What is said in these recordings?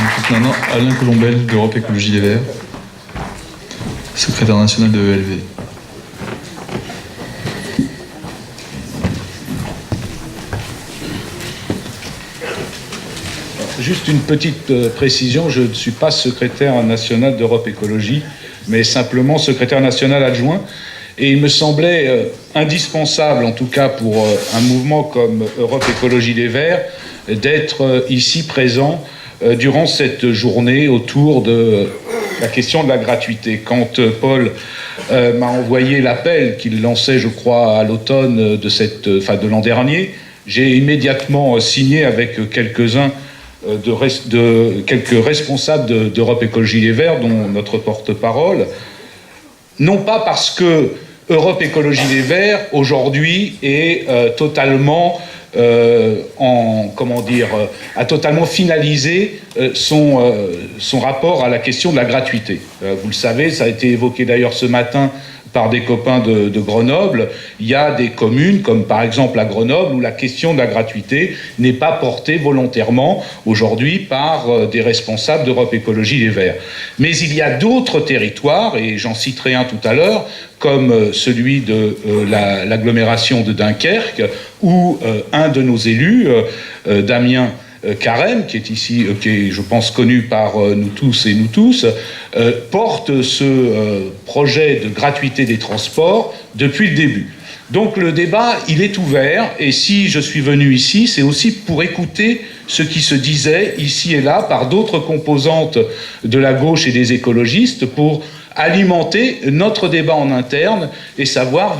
J'écoute maintenant Alain Colombel d'Europe Écologie Les Verts, secrétaire national de ELV. Juste une petite précision, je ne suis pas secrétaire national d'Europe Écologie, mais simplement secrétaire national adjoint. Et il me semblait indispensable, en tout cas pour un mouvement comme Europe Écologie Les Verts, d'être ici présent durant cette journée autour de la question de la gratuité. Quand Paul m'a envoyé l'appel qu'il lançait, je crois, à l'automne de l'an dernier, j'ai immédiatement signé avec quelques-uns quelques responsables d'Europe Écologie Les Verts, dont notre porte-parole, non pas parce que Europe Écologie Les Verts, aujourd'hui, est totalement a totalement finalisé son rapport à la question de la gratuité. Vous le savez, ça a été évoqué d'ailleurs ce matin par des copains de Grenoble. Il y a des communes, comme par exemple à Grenoble, où la question de la gratuité n'est pas portée volontairement aujourd'hui par des responsables d'Europe Écologie Les Verts. Mais il y a d'autres territoires, et j'en citerai un tout à l'heure, comme celui de l'agglomération de Dunkerque, où un de nos élus, Damien Carême, qui est ici, qui est, je pense, connu par nous tous et nous tous, porte ce projet de gratuité des transports depuis le début. Donc le débat, il est ouvert, et si je suis venu ici, c'est aussi pour écouter ce qui se disait ici et là par d'autres composantes de la gauche et des écologistes pour alimenter notre débat en interne et savoir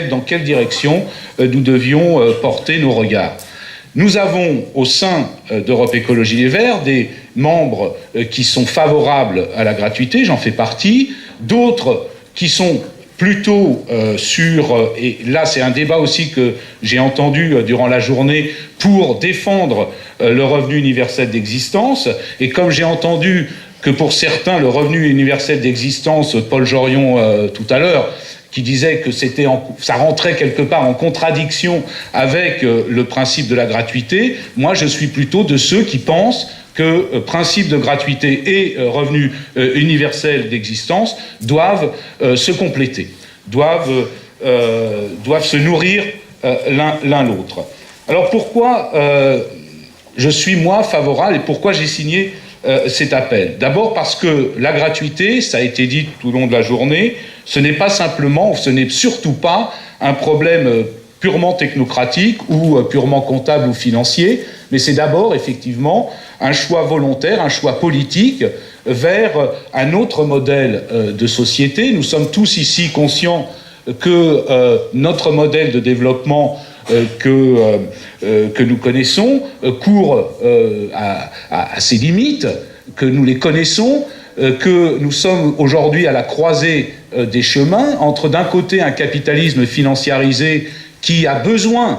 dans quelle direction nous devions porter nos regards. Nous avons au sein d'Europe Écologie Les Verts des membres qui sont favorables à la gratuité, j'en fais partie, d'autres qui sont plutôt et là c'est un débat aussi que j'ai entendu durant la journée pour défendre le revenu universel d'existence, et comme j'ai entendu que pour certains le revenu universel d'existence, Paul Jorion tout à l'heure, qui disait que ça rentrait quelque part en contradiction avec le principe de la gratuité. Moi, je suis plutôt de ceux qui pensent que principe de gratuité et revenu universel d'existence doivent se compléter, doivent se nourrir l'un l'autre. Alors pourquoi je suis, moi, favorable et pourquoi j'ai signé cet appel? D'abord parce que la gratuité, ça a été dit tout au long de la journée, ce n'est surtout pas un problème purement technocratique ou purement comptable ou financier, mais c'est d'abord effectivement un choix volontaire, un choix politique vers un autre modèle de société. Nous sommes tous ici conscients que notre modèle de développement que nous connaissons court à ses limites, que nous les connaissons, que nous sommes aujourd'hui à la croisée des chemins entre d'un côté un capitalisme financiarisé qui a besoin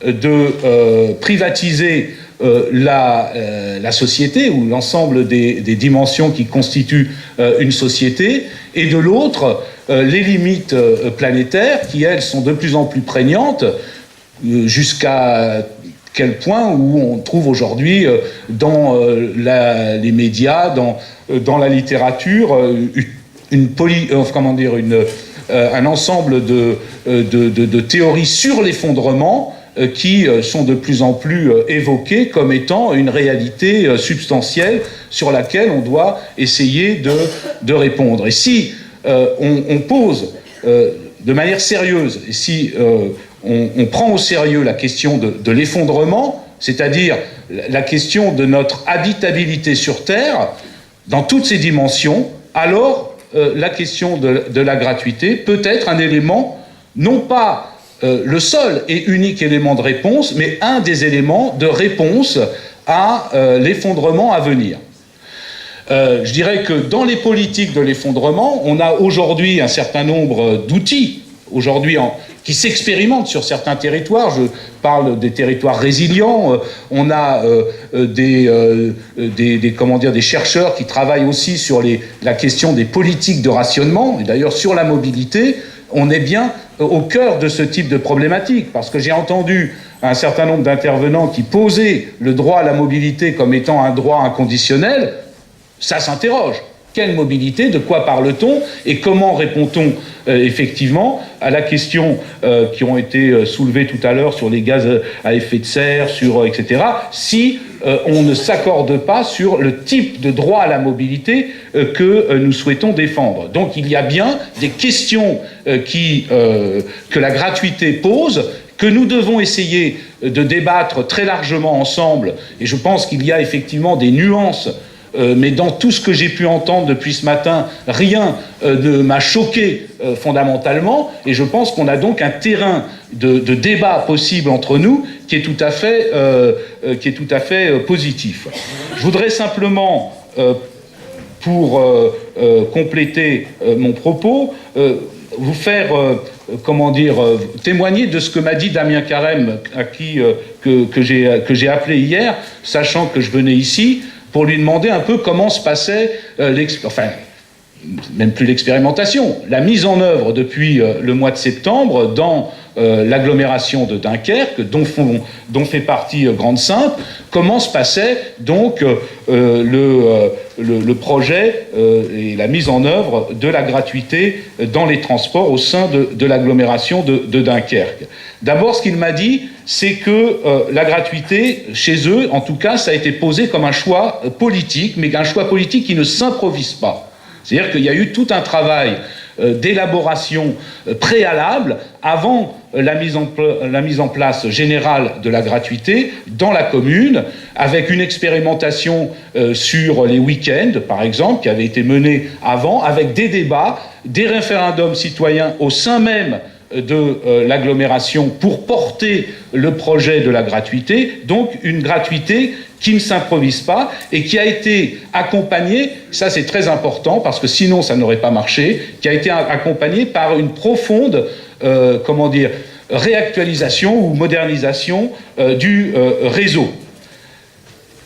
de privatiser la société ou l'ensemble des dimensions qui constituent une société, et de l'autre les limites planétaires qui, elles, sont de plus en plus prégnantes, jusqu'à quel point où on trouve aujourd'hui dans les médias, dans la littérature, un ensemble de théories sur l'effondrement qui sont de plus en plus évoquées comme étant une réalité substantielle sur laquelle on doit essayer de répondre. Et si on pose de manière sérieuse, et si on prend au sérieux la question de l'effondrement, c'est-à-dire la question de notre habitabilité sur Terre, dans toutes ses dimensions, alors la question de la gratuité peut être un élément, non pas le seul et unique élément de réponse, mais un des éléments de réponse à l'effondrement à venir. Je dirais que dans les politiques de l'effondrement, on a aujourd'hui un certain nombre d'outils, qui s'expérimentent sur certains territoires. Je parle des territoires résilients. On a des chercheurs qui travaillent aussi sur la question des politiques de rationnement. Et d'ailleurs, sur la mobilité, on est bien au cœur de ce type de problématique, parce que j'ai entendu un certain nombre d'intervenants qui posaient le droit à la mobilité comme étant un droit inconditionnel. Ça s'interroge. Quelle mobilité? De quoi parle-t-on? Et comment répond-on effectivement à la question qui ont été soulevées tout à l'heure sur les gaz à effet de serre, etc., si on ne s'accorde pas sur le type de droit à la mobilité que nous souhaitons défendre. Donc il y a bien des questions que la gratuité pose, que nous devons essayer de débattre très largement ensemble, et je pense qu'il y a effectivement des nuances, mais dans tout ce que j'ai pu entendre depuis ce matin, rien ne m'a choqué fondamentalement, et je pense qu'on a donc un terrain de débat possible entre nous qui est tout à fait positif. Je voudrais simplement, pour compléter mon propos, vous faire témoigner de ce que m'a dit Damien Carême, que j'ai appelé hier, sachant que je venais ici, pour lui demander un peu comment se passait même plus l'expérimentation, la mise en œuvre depuis le mois de septembre dans l'agglomération de Dunkerque, dont fait partie Grande-Synthe. Comment se passait donc le projet et la mise en œuvre de la gratuité dans les transports au sein de l'agglomération de Dunkerque. D'abord, ce qu'il m'a dit, c'est que la gratuité, chez eux, en tout cas, ça a été posé comme un choix politique, mais un choix politique qui ne s'improvise pas. C'est-à-dire qu'il y a eu tout un travail d'élaboration préalable avant la mise en place générale de la gratuité dans la commune, avec une expérimentation sur les week-ends, par exemple, qui avait été menée avant, avec des débats, des référendums citoyens au sein même de l'agglomération pour porter le projet de la gratuité, donc une gratuité qui ne s'improvise pas et qui a été accompagnée, ça c'est très important parce que sinon ça n'aurait pas marché, qui a été accompagnée par une profonde réactualisation ou modernisation du réseau.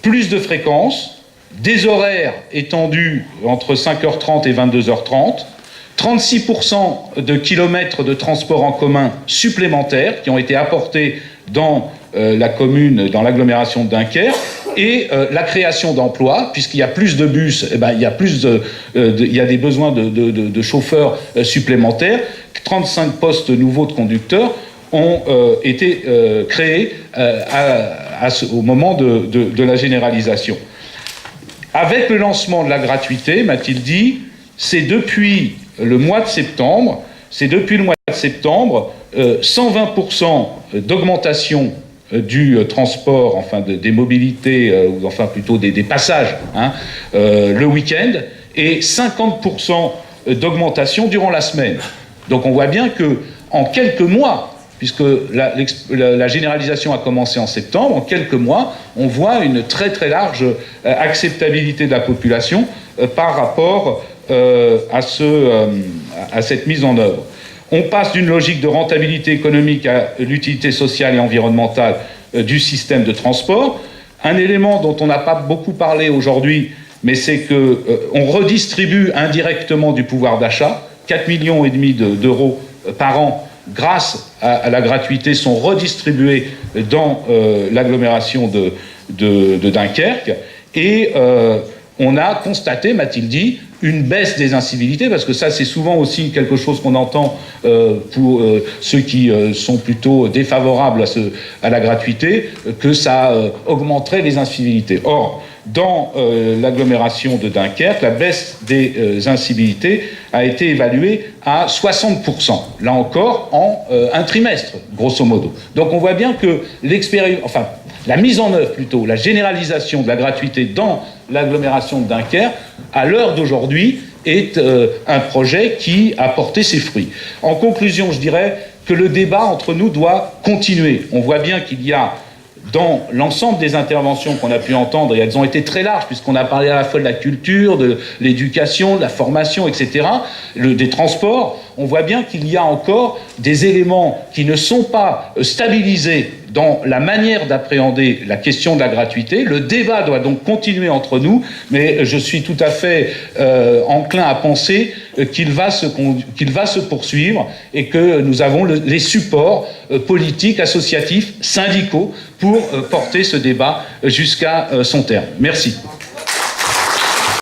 Plus de fréquences, des horaires étendus entre 5h30 et 22h30, 36% de kilomètres de transport en commun supplémentaires qui ont été apportés dans la commune, dans l'agglomération de Dunkerque, et la création d'emplois, puisqu'il y a plus de bus, il y a des besoins de chauffeurs supplémentaires. 35 postes nouveaux de conducteurs ont été créés au moment de la généralisation. Avec le lancement de la gratuité, m'a-t-il dit, c'est depuis le mois de septembre, 120% d'augmentation du transport, des mobilités, ou plutôt des passages, le week-end, et 50% d'augmentation durant la semaine. Donc on voit bien que en quelques mois, puisque la généralisation a commencé en septembre, en quelques mois, on voit une très très large acceptabilité de la population par rapport à cette mise en œuvre. On passe d'une logique de rentabilité économique à l'utilité sociale et environnementale du système de transport. Un élément dont on n'a pas beaucoup parlé aujourd'hui, mais c'est qu'on redistribue indirectement du pouvoir d'achat. 4,5 millions d'euros par an, grâce à la gratuité, sont redistribués dans l'agglomération de Dunkerque. Et on a constaté, m'a-t-il dit, une baisse des incivilités, parce que ça c'est souvent aussi quelque chose qu'on entend pour ceux qui sont plutôt défavorables à la gratuité, que ça augmenterait les incivilités. Or, dans l'agglomération de Dunkerque, la baisse des incivilités a été évaluée à 60%, là encore en un trimestre, grosso modo. Donc on voit bien que la mise en œuvre plutôt, la généralisation de la gratuité dans l'agglomération de Dunkerque, à l'heure d'aujourd'hui, est un projet qui a porté ses fruits. En conclusion, je dirais que le débat entre nous doit continuer. On voit bien qu'il y a, dans l'ensemble des interventions qu'on a pu entendre, et elles ont été très larges, puisqu'on a parlé à la fois de la culture, de l'éducation, de la formation, etc., des transports, on voit bien qu'il y a encore des éléments qui ne sont pas stabilisés dans la manière d'appréhender la question de la gratuité. Le débat doit donc continuer entre nous, mais je suis tout à fait enclin à penser qu'il va se poursuivre et que nous avons les supports politiques, associatifs, syndicaux pour porter ce débat jusqu'à son terme. Merci.